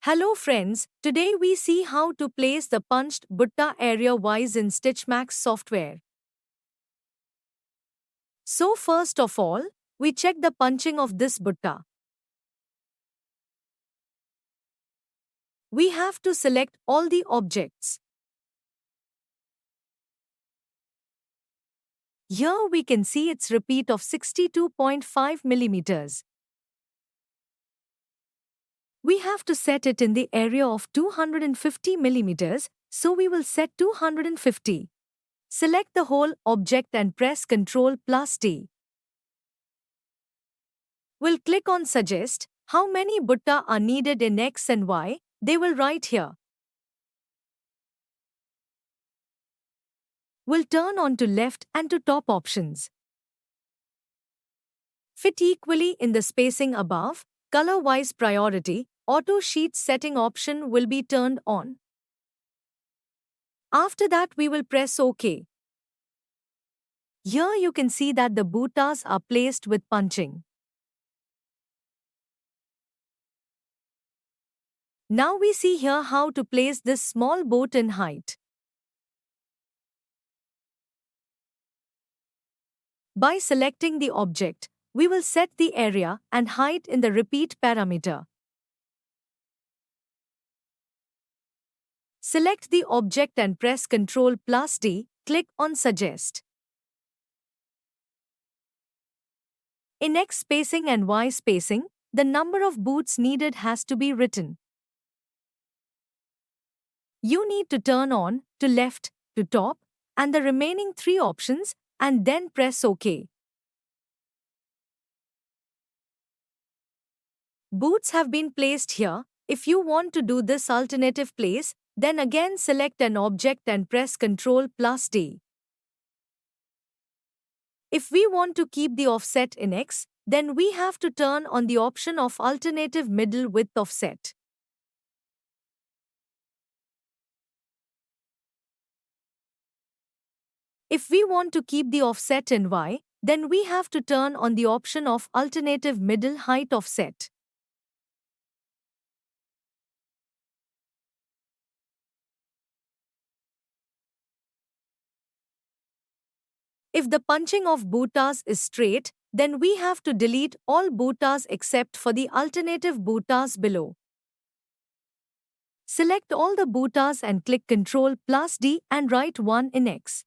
Hello friends, today we see how to place the punched butta area-wise in Stitchmax software. So first of all, we check the punching of this butta. We have to select all the objects. Here we can see its repeat of 62.5 millimeters. We have to set it in the area of 250 millimeters, so we will set 250. Select the whole object and press Ctrl+D. We'll click on Suggest. How many butta are needed in X and Y, they will write here. We'll turn on to left and to top options. Fit equally in the spacing above, color-wise priority, auto sheet setting option will be turned on. After that we will press OK. Here you can see that the buttas are placed with punching. Now we see here how to place this small boat in height. By selecting the object, we will set the area and height in the repeat parameter. Select the object and press Ctrl+D, click on Suggest. In X spacing and Y spacing, the number of boots needed has to be written. You need to turn on, to left, to top, and the remaining 3 options, and then press OK. Boots have been placed here. If you want to do this alternative place, then again select an object and press Ctrl+D. If we want to keep the offset in X, then we have to turn on the option of alternative middle width offset. If we want to keep the offset in Y, then we have to turn on the option of alternative middle height offset. If the punching of buttas is straight, then we have to delete all buttas except for the alternative buttas below. Select all the buttas and click Ctrl+D and write 1 in X.